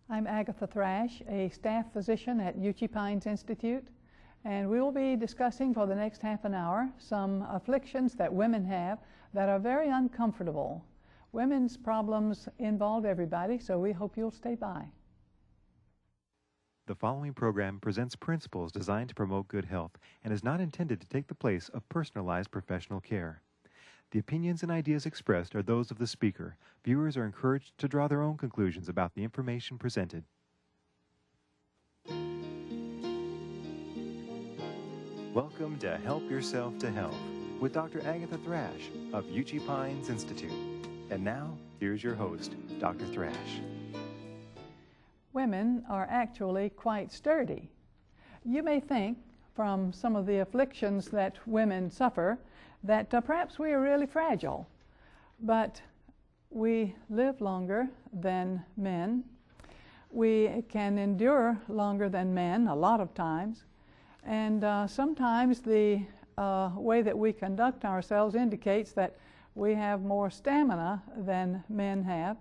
I'm Agatha Thrash, a staff physician at Uchee Pines Institute, and we will be discussing for the next half an hour some afflictions that women have that are very uncomfortable. Women's problems involve everybody, so we hope you'll stay by. The following program presents principles designed to promote good health and is not intended to take the place of personalized professional care. The opinions and ideas expressed are those of the speaker. Viewers are encouraged to draw their own conclusions about the information presented. Welcome to Help Yourself to Health with Dr. Agatha Thrash of Uchee Pines Institute. And now, here's your host, Dr. Thrash. Women are actually quite sturdy. You may think from some of the afflictions that women suffer that perhaps we are really fragile, but we live longer than men. We can endure longer than men a lot of times, and sometimes the way that we conduct ourselves indicates that we have more stamina than men have,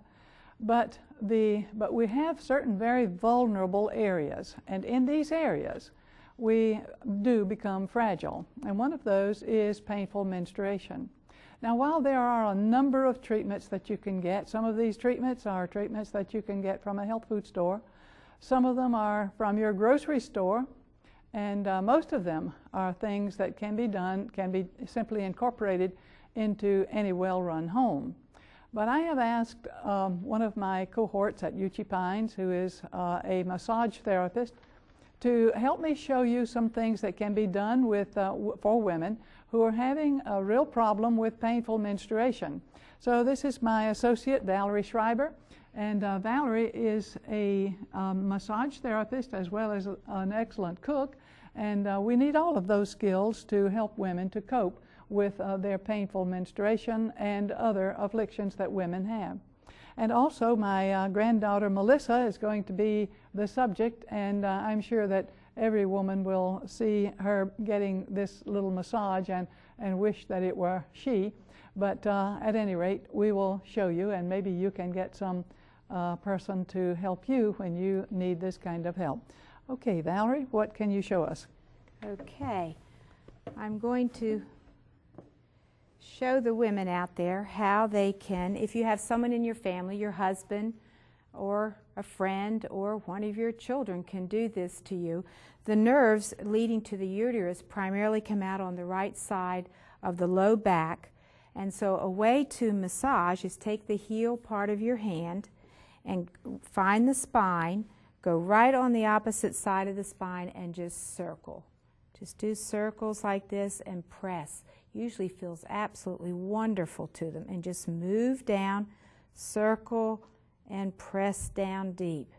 but we have certain very vulnerable areas, and in these areas we do become fragile, and one of those is painful menstruation. Now, while there are a number of treatments that you can get, some of these treatments are treatments that you can get from a health food store, some of them are from your grocery store, and most of them are things that can be simply incorporated into any well-run home. But I have asked one of my cohorts at Uchee Pines, who is a massage therapist, to help me show you some things that can be done for women who are having a real problem with painful menstruation. So this is my associate, Valerie Schreiber, and Valerie is a massage therapist as well as an excellent cook, and we need all of those skills to help women to cope with their painful menstruation and other afflictions that women have. And also my granddaughter Melissa is going to be the subject, and I'm sure that every woman will see her getting this little massage and wish that it were she. But at any rate, we will show you, and maybe you can get some person to help you when you need this kind of help. Okay, Valerie, what can you show us? Okay, I'm going to show the women out there how they can, if you have someone in your family, your husband or a friend or one of your children can do this to you. The nerves leading to the uterus primarily come out on the right side of the low back, and so a way to massage is take the heel part of your hand and find the spine, go right on the opposite side of the spine and just circle. Just do circles like this and press. Usually feels absolutely wonderful to them, and just move down, circle, and press down deep.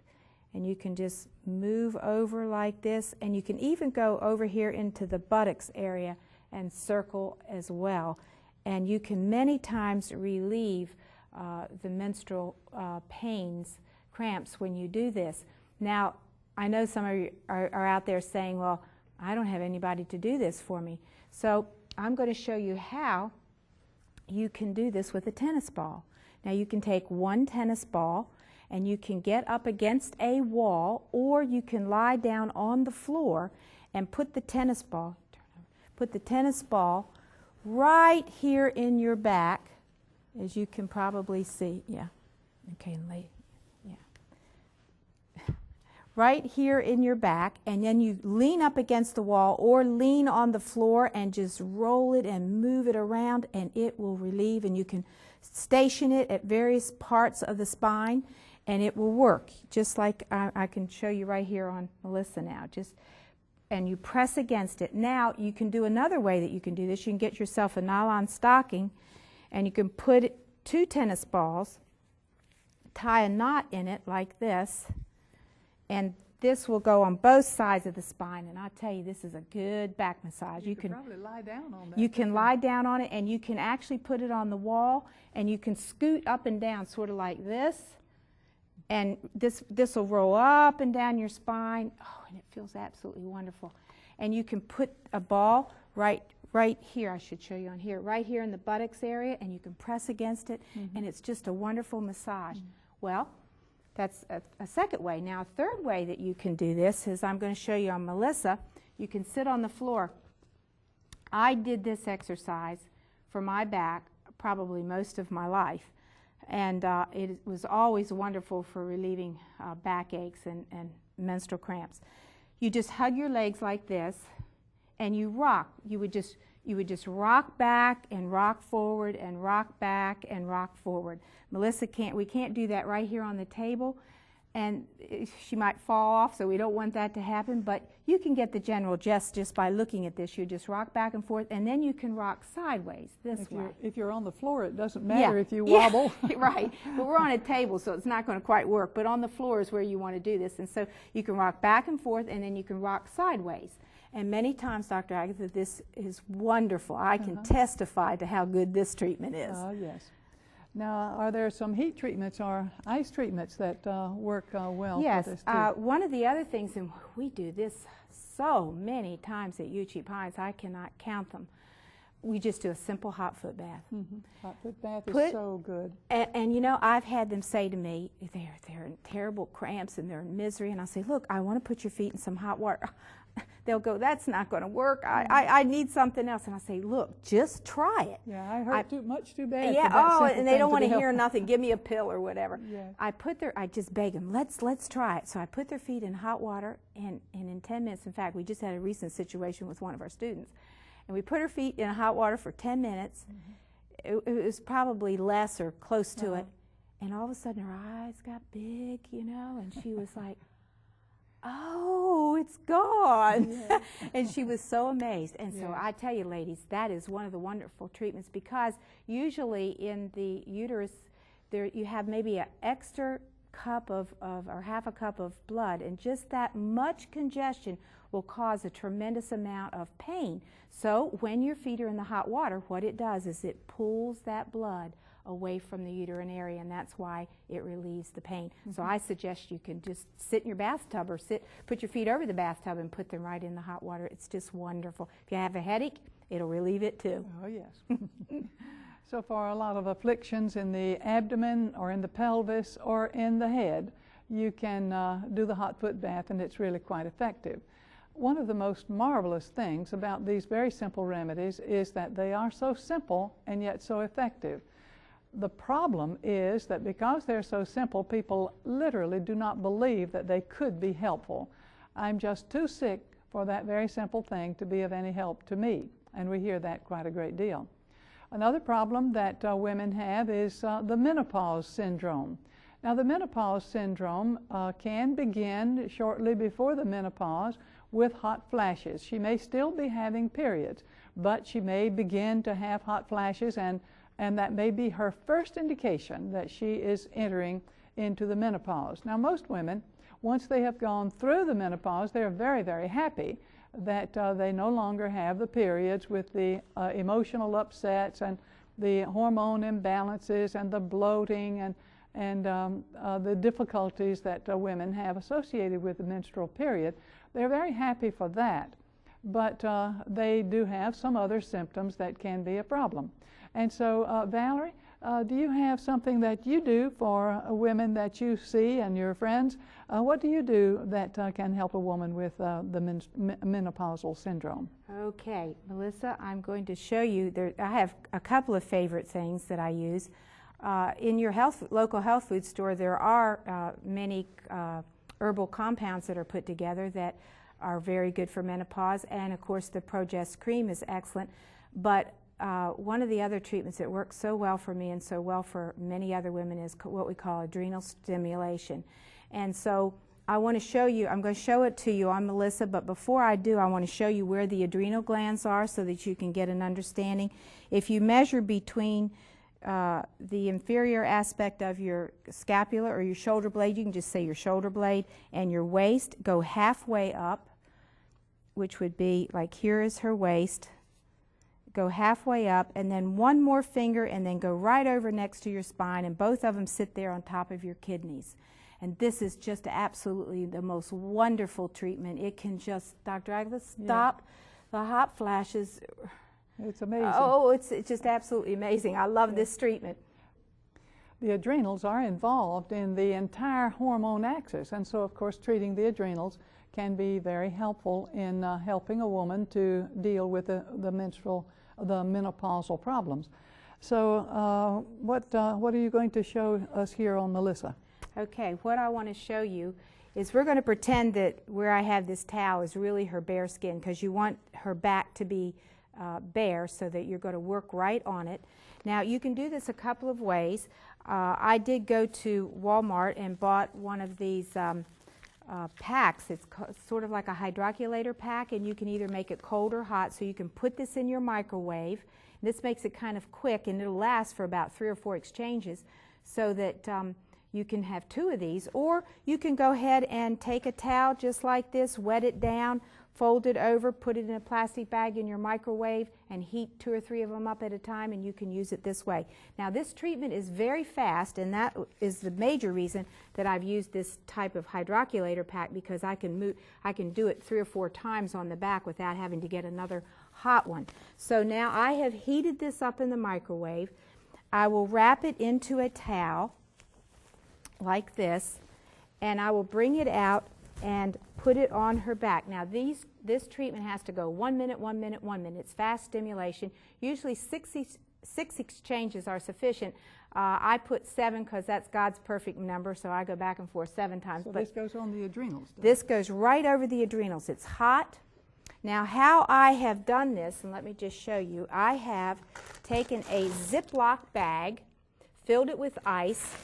And you can just move over like this, and you can even go over here into the buttocks area and circle as well. And you can many times relieve the menstrual pains, cramps when you do this. Now, I know some of you are out there saying, well, I don't have anybody to do this for me. So I'm going to show you how you can do this with a tennis ball. Now you can take one tennis ball and you can get up against a wall, or you can lie down on the floor and put the tennis ball right here in your back, as you can probably see. Yeah. Okay, and lay. Right here in your back, and then you lean up against the wall or lean on the floor and just roll it and move it around, and it will relieve. And you can station it at various parts of the spine and it will work, just like I can show you right here on Melissa now. And you press against it. Now you can do another way that you can do this. You can get yourself a nylon stocking and you can put 2 tennis balls, tie a knot in it like this, and this will go on both sides of the spine, and I tell you, this is a good back massage. You can probably lie down on that. You can lie down on it, and you can actually put it on the wall, and you can scoot up and down sort of like this, and this will roll up and down your spine. Oh, and it feels absolutely wonderful. And you can put a ball right here, I should show you on here, right here in the buttocks area, and you can press against it, and it's just a wonderful massage. Well, That's a second way. Now, a third way that you can do this is I'm going to show you on Melissa. You can sit on the floor. I did this exercise for my back probably most of my life, and it was always wonderful for relieving backaches and menstrual cramps. You just hug your legs like this, and you rock. You would just rock back and rock forward and rock back and rock forward. Melissa we can't do that right here on the table, and she might fall off, so we don't want that to happen, but you can get the general gist just by looking at this. You just rock back and forth, and then you can rock sideways this way. If you're on the floor, it doesn't matter if you wobble. Right, but we're on a table, so it's not going to quite work, but on the floor is where you want to do this, and so you can rock back and forth, and then you can rock sideways. And many times, Dr. Agatha, this is wonderful. I can testify to how good this treatment is. Oh, yes. Now, are there some heat treatments or ice treatments that work well yes, for this too? One of the other things, and we do this so many times at UT Pines, I cannot count them. We just do a simple hot foot bath. Hot foot bath is so good. And you know, I've had them say to me, they're in terrible cramps and they're in misery, and I say, look, I want to put your feet in some hot water. They'll go, that's not going to work. I need something else. And I say, look, just try it. Yeah, I heard much too bad. Yeah, for that oh, simple and they thing don't to want to be hear helpful. nothing. Give me a pill or whatever. Yeah. I just beg them, let's try it. So I put their feet in hot water, and in 10 minutes, in fact, we just had a recent situation with one of our students, and we put her feet in hot water for 10 minutes. It was probably less or close to it, and all of a sudden her eyes got big, you know, and she was like, oh, it's gone. Yeah. And she was so amazed. And so I tell you, ladies, that is one of the wonderful treatments, because usually in the uterus there you have maybe an extra cup or half a cup of blood, and just that much congestion will cause a tremendous amount of pain. So when your feet are in the hot water, what it does is it pulls that blood away from the uterine area, and that's why it relieves the pain. So I suggest you can just sit in your bathtub, or put your feet over the bathtub and put them right in the hot water. It's just wonderful. If you have a headache, it'll relieve it too. Oh, yes. So for a lot of afflictions in the abdomen or in the pelvis or in the head, you can do the hot foot bath, and it's really quite effective. One of the most marvelous things about these very simple remedies is that they are so simple and yet so effective. The problem is that because they're so simple, people literally do not believe that they could be helpful. I'm just too sick for that very simple thing to be of any help to me, and we hear that quite a great deal. Another problem that women have is the menopause syndrome. Now, the menopause syndrome can begin shortly before the menopause with hot flashes. She may still be having periods, but she may begin to have hot flashes, and that may be her first indication that she is entering into the menopause. Now, most women, once they have gone through the menopause, they're very, very happy that they no longer have the periods with the emotional upsets and the hormone imbalances and the bloating and the difficulties that women have associated with the menstrual period. They're very happy for that, but they do have some other symptoms that can be a problem. And so, Valerie, do you have something that you do for women that you see and your friends? What do you do that can help a woman with the menopausal syndrome? Okay, Melissa, I'm going to show you. I have a couple of favorite things that I use. In your local health food store, there are many herbal compounds that are put together that are very good for menopause, and of course the Progest cream is excellent. But one of the other treatments that works so well for me and so well for many other women is what we call adrenal stimulation. And so I want to show you, I'm going to show it to you on Melissa, but before I do, I want to show you where the adrenal glands are so that you can get an understanding. If you measure between the inferior aspect of your scapula or your shoulder blade, you can just say your shoulder blade, and your waist, go halfway up, which would be like here is her waist. Go halfway up, and then one more finger, and then go right over next to your spine, and both of them sit there on top of your kidneys. And this is just absolutely the most wonderful treatment. It can just, Dr. Agatha, stop the hot flashes. It's amazing. Oh, it's just absolutely amazing. I love this treatment. the adrenals are involved in the entire hormone axis, and so of course treating the adrenals can be very helpful in helping a woman to deal with the menopausal problems. So what are you going to show us here on Melissa? Okay, what I want to show you is we're going to pretend that where I have this towel is really her bare skin, because you want her back to be bare, so that you're going to work right on it. Now you can do this a couple of ways. I did go to Walmart and bought one of these packs. It's sort of like a hydroculator pack, and you can either make it cold or hot, so you can put this in your microwave. This makes it kind of quick, and it'll last for about 3 or 4 exchanges, so that you can have 2 of these. Or you can go ahead and take a towel just like this, wet it down, fold it over, put it in a plastic bag in your microwave, and heat 2 or 3 of them up at a time, and you can use it this way. Now this treatment is very fast, and that is the major reason that I've used this type of hydroculator pack, because I can do it 3 or 4 times on the back without having to get another hot one. So now I have heated this up in the microwave. I will wrap it into a towel like this, and I will bring it out and put it on her back. Now this treatment has to go 1 minute, 1 minute, 1 minute. It's fast stimulation. Usually 6 exchanges are sufficient. I put 7 because that's God's perfect number, so I go back and forth 7 times. So this goes on the adrenals? This goes right over the adrenals. It's hot. Now how I have done this, and let me just show you, I have taken a Ziploc bag, filled it with ice,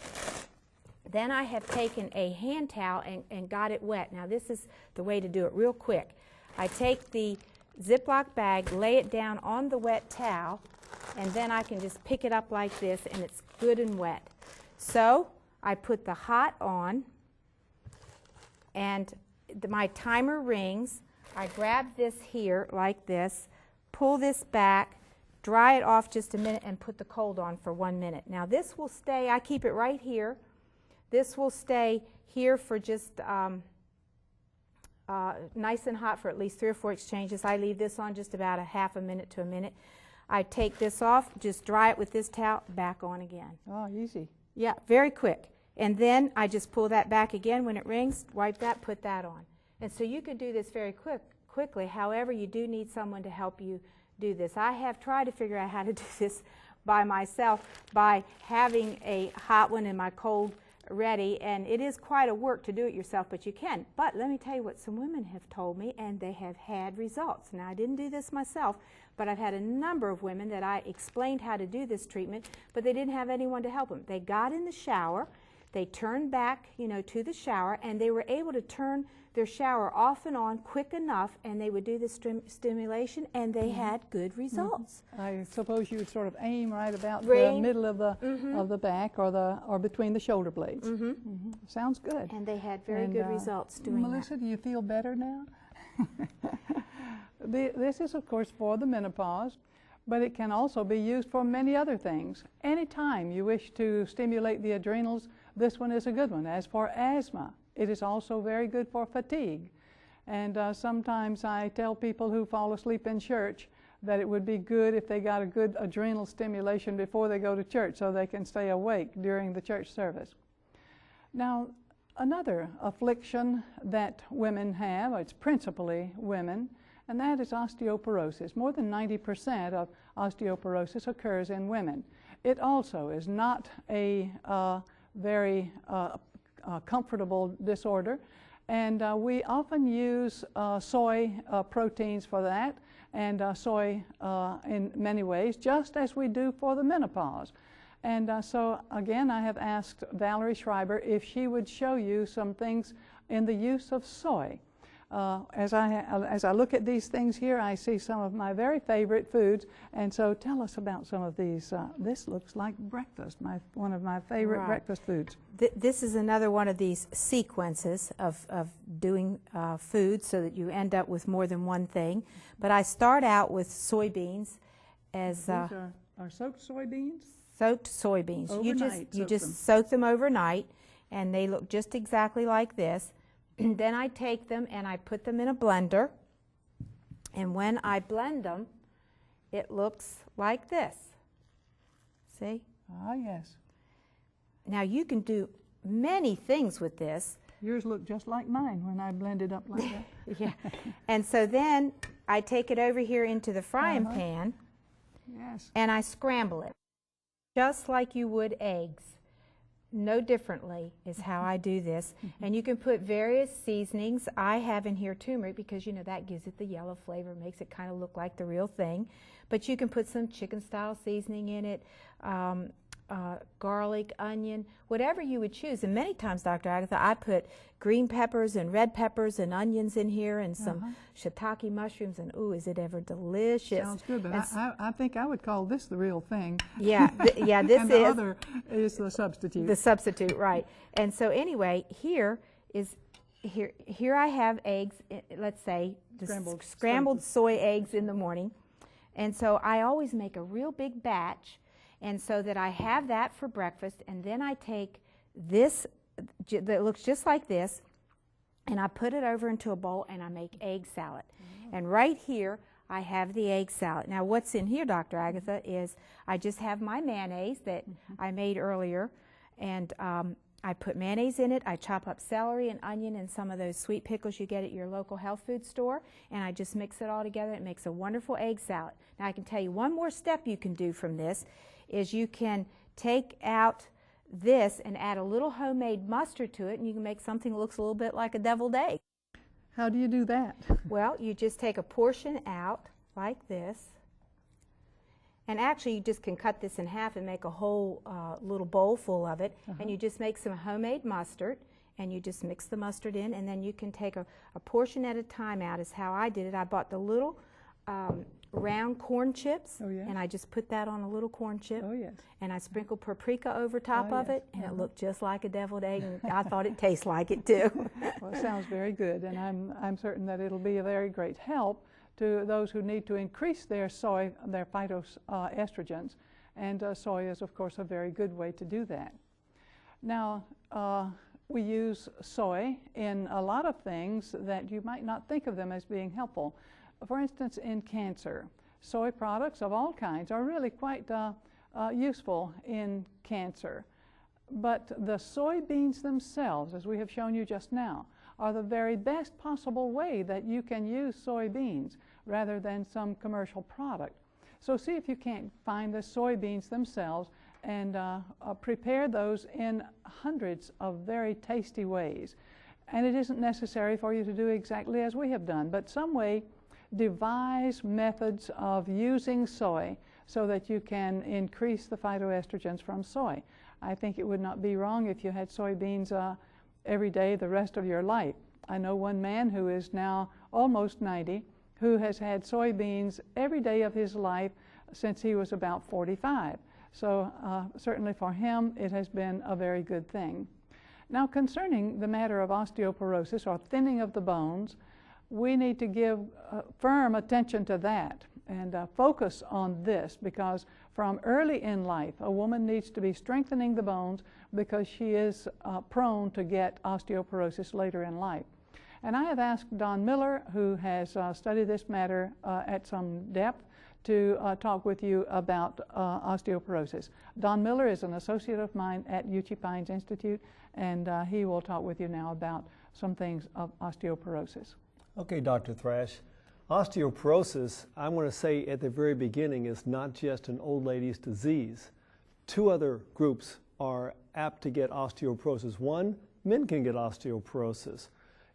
then I have taken a hand towel and got it wet. Now this is the way to do it real quick. I take the Ziploc bag, lay it down on the wet towel, and then I can just pick it up like this, and it's good and wet. So I put the hot on, and my timer rings. I grab this here like this, pull this back, dry it off just a minute, and put the cold on for 1 minute. Now this will stay, I keep it right here. This will stay here for just nice and hot for at least 3 or 4 exchanges. I leave this on just about a half a minute to a minute. I take this off, just dry it with this towel, back on again. Oh, easy. Yeah, very quick. And then I just pull that back again when it rings, wipe that, put that on. And so you could do this very quickly. However, you do need someone to help you do this. I have tried to figure out how to do this by myself by having a hot one and my cold ready, and it is quite a work to do it yourself, but you can. But let me tell you what some women have told me, and they have had results. Now I didn't do this myself, but I've had a number of women that I explained how to do this treatment, but they didn't have anyone to help them. They got in the shower, they turned back, to the shower, and they were able to turn their shower off and on quick enough, and they would do the stimulation, and they had good results. I suppose you would sort of aim right about the middle of the back, or between the shoulder blades. Sounds good. And they had very good results doing Melissa, that. do you feel better now? This is, of course, for the menopause, but it can also be used for many other things. Anytime you wish to stimulate the adrenals, this one is a good one. As for asthma, it is also very good for fatigue. And sometimes I tell people who fall asleep in church that it would be good if they got a good adrenal stimulation before they go to church, so they can stay awake during the church service. Now, another affliction that women have, it's principally women, and that is osteoporosis. More than 90% of osteoporosis occurs in women. It also is not a very comfortable disorder, and we often use soy proteins for that, and soy in many ways, just as we do for the menopause. And so again, I have asked Valerie Schreiber if she would show you some things in the use of soy. As I look at these things here, I see some of my very favorite foods, and so tell us about some of these. This looks like breakfast, one of my favorite breakfast foods. This is another one of these sequences of doing food so that you end up with more than one thing. But I start out with soybeans. These are soaked soybeans? Soaked soybeans. Overnight, you just soak them overnight, and they look just exactly like this. Then I take them and I put them in a blender, and when I blend them, it looks like this. See? Ah, yes. now you can do many things with this. Yours look just like mine when I blend it up like that. Yeah. And so then I take it over here into the frying pan. Yes. And I scramble it, just like you would eggs. No differently is how I do this. And you can put various seasonings. I have in here turmeric because, you know, that gives it the yellow flavor, makes it kind of look like the real thing. But you can put some chicken-style seasoning in it, garlic, onion, whatever you would choose. And many times, Dr. Agatha, I put green peppers and red peppers and onions in here and some shiitake mushrooms, and ooh, is it ever delicious. Sounds good, but I think I would call this the real thing. Yeah, yeah, this and is. the other is the substitute. The substitute, right. And so anyway, here I have eggs, let's say, scrambled soy eggs in the morning. And so I always make a real big batch, and so that I have that for breakfast, and then I take this that looks just like this, and I put it over into a bowl, and I make egg salad. And right here, I have the egg salad. Now, what's in here, Dr. Agatha, is I just have my mayonnaise that I made earlier, and I put mayonnaise in it. I chop up celery and onion and some of those sweet pickles you get at your local health food store, and I just mix it all together. It makes a wonderful egg salad. Now, I can tell you one more step you can do from this is you can take out this and add a little homemade mustard to it, and you can make something that looks a little bit like a deviled egg. How do you do that? Well, you just take a portion out like this, and actually you just can cut this in half and make a whole little bowl full of it, and you just make some homemade mustard, and you just mix the mustard in, and then you can take a portion at a time out is how I did it. I bought the little round corn chips, and I just put that on a little corn chip, and I sprinkled paprika over top of it, and it looked just like a deviled egg, and I thought it tastes like it too. Well, it sounds very good, and I'm certain that it'll be a very great help to those who need to increase their phytoestrogens, and soy is, of course, a very good way to do that. Now, we use soy in a lot of things that you might not think of them as being helpful. For instance, in cancer, soy products of all kinds are really quite useful in cancer. But the soybeans themselves, as we have shown you just now, are the very best possible way that you can use soybeans rather than some commercial product. So see if you can't find the soybeans themselves and prepare those in hundreds of very tasty ways. And it isn't necessary for you to do exactly as we have done, but some way devise methods of using soy so that you can increase the phytoestrogens from soy. I think it would not be wrong if you had soybeans every day the rest of your life. I know one man who is now almost 90 who has had soybeans every day of his life since he was about 45. So certainly for him it has been a very good thing. Now, concerning the matter of osteoporosis or thinning of the bones, we need to give firm attention to that and focus on this, because from early in life a woman needs to be strengthening the bones because she is prone to get osteoporosis later in life. And I have asked Don Miller, who has studied this matter at some depth, to talk with you about osteoporosis. Don Miller is an associate of mine at UT Pines Institute, and he will talk with you now about some things of osteoporosis. Okay, Dr. Thrash. Osteoporosis, I want to say at the very beginning, is not just an old lady's disease. Two other groups are apt to get osteoporosis. One, men can get osteoporosis.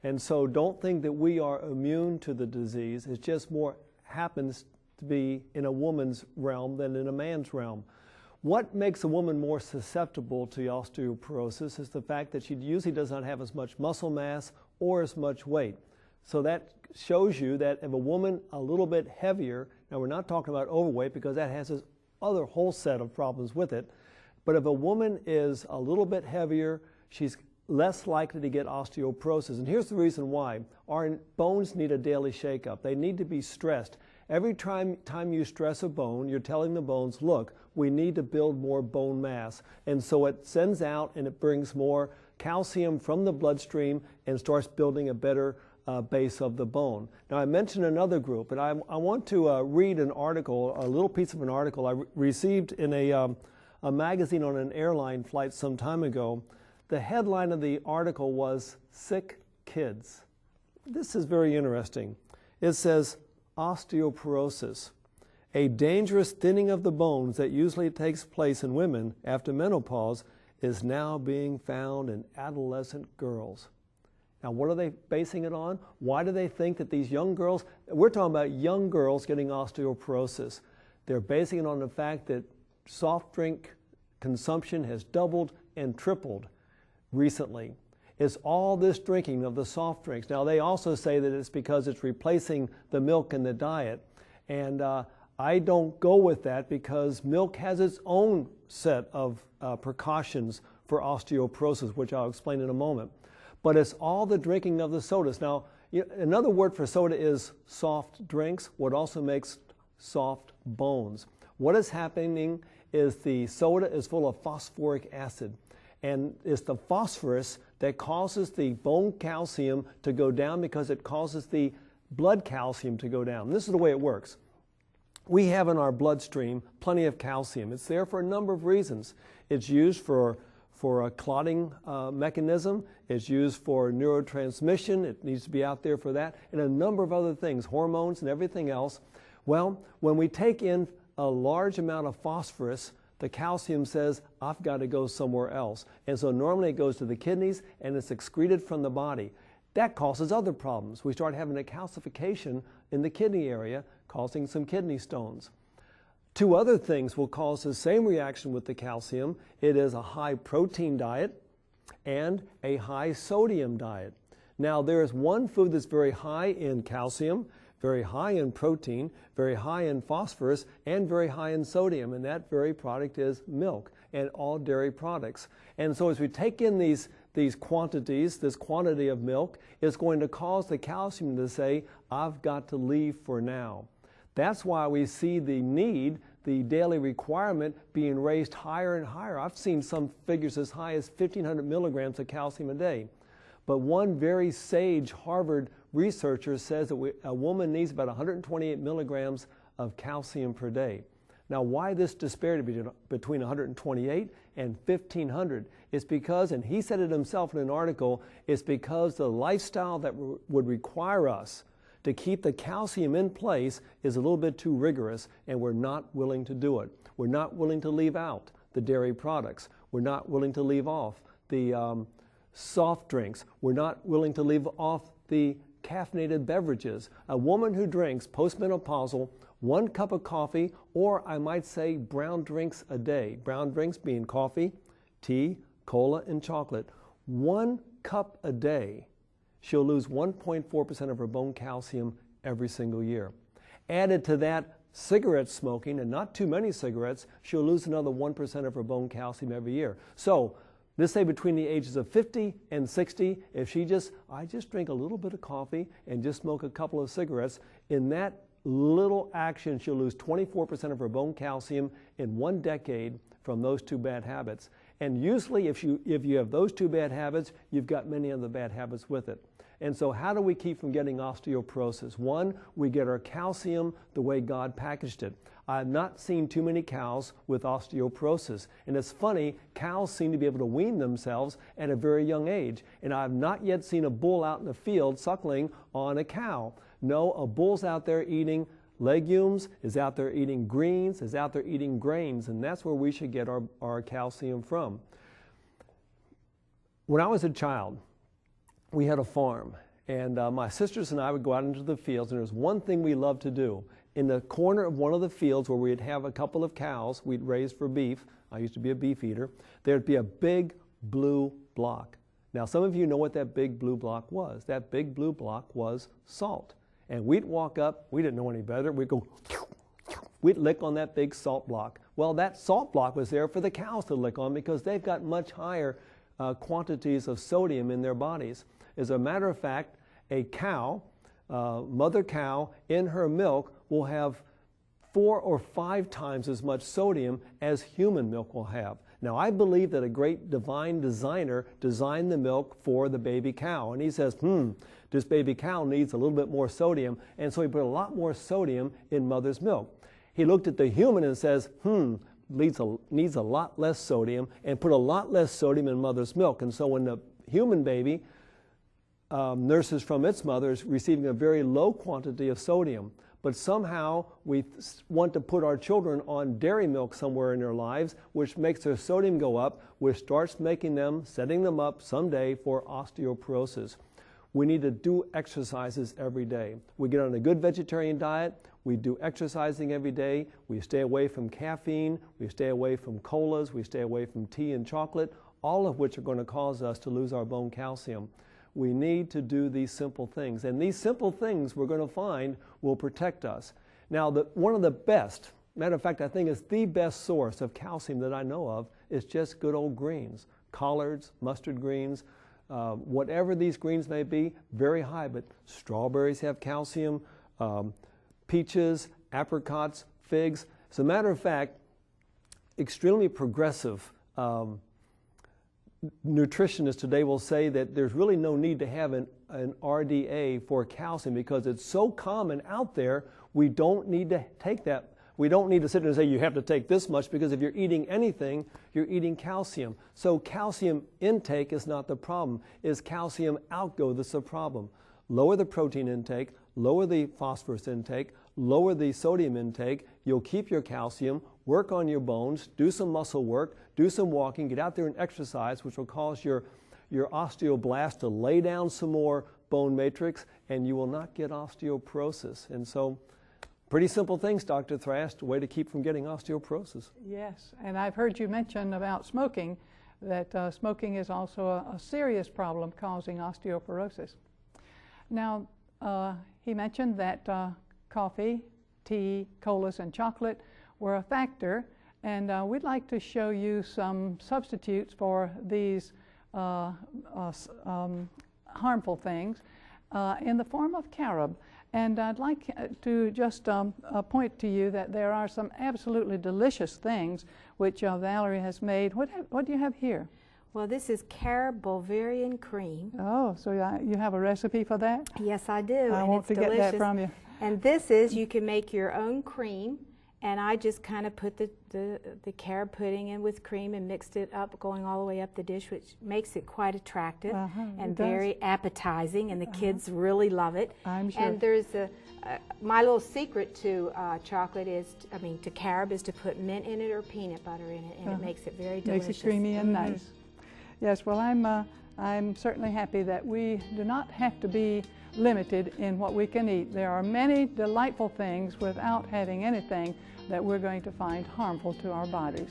And so don't think that we are immune to the disease. It just more happens to be in a woman's realm than in a man's realm. What makes a woman more susceptible to osteoporosis is the fact that she usually does not have as much muscle mass or as much weight. So that shows you that if a woman a little bit heavier, now we're not talking about overweight because that has this other whole set of problems with it, but if a woman is a little bit heavier, she's less likely to get osteoporosis. And here's the reason why. Our bones need a daily shakeup. They need to be stressed. Every time you stress a bone, you're telling the bones, look, we need to build more bone mass. And so it sends out and it brings more calcium from the bloodstream and starts building a better base of the bone. Now, I mentioned another group, and I want to read an article, a little piece of an article I received in a a magazine on an airline flight some time ago. The headline of the article was "Sick Kids." This is very interesting. It says, osteoporosis, a dangerous thinning of the bones that usually takes place in women after menopause, is now being found in adolescent girls. Now, what are they basing it on? Why do they think that these young girls, we're talking about young girls getting osteoporosis. They're basing it on the fact that soft drink consumption has doubled and tripled recently. It's all this drinking of the soft drinks. Now, they also say that it's because it's replacing the milk in the diet. And I don't go with that, because milk has its own set of precautions for osteoporosis, which I'll explain in a moment. But it's all the drinking of the sodas. Now, another word for soda is soft drinks, what also makes soft bones. What is happening is the soda is full of phosphoric acid. And it's the phosphorus that causes the bone calcium to go down, because it causes the blood calcium to go down. This is the way it works. We have in our bloodstream plenty of calcium. It's there for a number of reasons. It's used for a clotting mechanism. It's used for neurotransmission. It needs to be out there for that, and a number of other things, hormones and everything else. Well, when we take in a large amount of phosphorus, the calcium says, I've got to go somewhere else. And so normally it goes to the kidneys and it's excreted from the body. That causes other problems. We start having a calcification in the kidney area, causing some kidney stones. Two other things will cause the same reaction with the calcium. It is a high protein diet and a high sodium diet. Now, there is one food that's very high in calcium, very high in protein, very high in phosphorus, and very high in sodium, and that very product is milk and all dairy products. And so as we take in these quantities, this quantity of milk, it's going to cause the calcium to say, I've got to leave for now. That's why we see the need, the daily requirement, being raised higher and higher. I've seen some figures as high as 1,500 milligrams of calcium a day. But one very sage Harvard researcher says that a woman needs about 128 milligrams of calcium per day. Now, why this disparity between 128 and 1,500? It's because, and he said it himself in an article, it's because the lifestyle that would require us to keep the calcium in place is a little bit too rigorous, and we're not willing to do it. We're not willing to leave out the dairy products. We're not willing to leave off the soft drinks. We're not willing to leave off the caffeinated beverages. A woman who drinks postmenopausal 1 cup of coffee, or I might say brown drinks a day, brown drinks being coffee, tea, cola, and chocolate, 1 cup a day, she'll lose 1.4% of her bone calcium every single year. Added to that, cigarette smoking, and not too many cigarettes, she'll lose another 1% of her bone calcium every year. So, let's say between the ages of 50 and 60, if I just drink a little bit of coffee and just smoke a couple of cigarettes, in that little action, she'll lose 24% of her bone calcium in 1 decade from those two bad habits. And usually, if you have those two bad habits, you've got many other bad habits with it. And so how do we keep from getting osteoporosis? One, we get our calcium the way God packaged it. I've not seen too many cows with osteoporosis. And it's funny, cows seem to be able to wean themselves at a very young age. And I've not yet seen a bull out in the field suckling on a cow. No, a bull's out there eating legumes, is out there eating greens, is out there eating grains, and that's where we should get our calcium from. When I was a child, we had a farm, and my sisters and I would go out into the fields, and there's one thing we loved to do. In the corner of one of the fields where we'd have a couple of cows we'd raise for beef, I used to be a beef eater, there'd be a big blue block. Now, some of you know what that big blue block was. That big blue block was salt. And we'd walk up, we didn't know any better, we'd go, we'd lick on that big salt block. Well, that salt block was there for the cows to lick on because they've got much higher quantities of sodium in their bodies. As a matter of fact, a cow, mother cow, in her milk will have 4 or 5 times as much sodium as human milk will have. Now, I believe that a great divine designer designed the milk for the baby cow. And he says, this baby cow needs a little bit more sodium. And so he put a lot more sodium in mother's milk. He looked at the human and says, needs a lot less sodium, and put a lot less sodium in mother's milk. And so when the human baby nurses from its mother is receiving a very low quantity of sodium. But somehow we want to put our children on dairy milk somewhere in their lives, which makes their sodium go up, which starts setting them up someday for osteoporosis. We need to do exercises every day. We get on a good vegetarian diet, we do exercising every day, we stay away from caffeine, we stay away from colas, we stay away from tea and chocolate, all of which are going to cause us to lose our bone calcium. We need to do these simple things, and these simple things we're going to find will protect us. Now, one of the best, matter of fact, I think it's the best source of calcium that I know of, is just good old greens. Collards, mustard greens, whatever these greens may be, very high, but strawberries have calcium, peaches, apricots, figs. As a matter of fact, extremely progressive nutritionists today will say that there's really no need to have an RDA for calcium because it's so common out there, we don't need to take that. We don't need to sit there and say you have to take this much, because if you're eating anything, you're eating calcium. So calcium intake is not the problem. Is calcium outgo that's the problem? Lower the protein intake, lower the phosphorus intake, lower the sodium intake, you'll keep your calcium, work on your bones, do some muscle work, do some walking, get out there and exercise, which will cause your osteoblast to lay down some more bone matrix, and you will not get osteoporosis. And so, pretty simple things, Dr. Thrash, a way to keep from getting osteoporosis. Yes, and I've heard you mention about smoking, that smoking is also a serious problem causing osteoporosis. Now, he mentioned that coffee, tea, colas, and chocolate were a factor, and we'd like to show you some substitutes for these harmful things in the form of carob. And I'd like to just point to you that there are some absolutely delicious things which Valerie has made. What do you have here? Well, this is carob Bulgarian cream. Oh, so you have a recipe for that? Yes, I do. I won't forget that from you. And this is, you can make your own cream, and I just kind of put the carob pudding in with cream and mixed it up, going all the way up the dish, which makes it quite attractive and very appetizing, and the kids really love it. I'm sure. And there's my little secret to chocolate is, to carob, is to put mint in it or peanut butter in it, and it makes it very delicious. Makes it creamy and nice. Yes, well, I'm certainly happy that we do not have to be limited in what we can eat. There are many delightful things without having anything that we're going to find harmful to our bodies.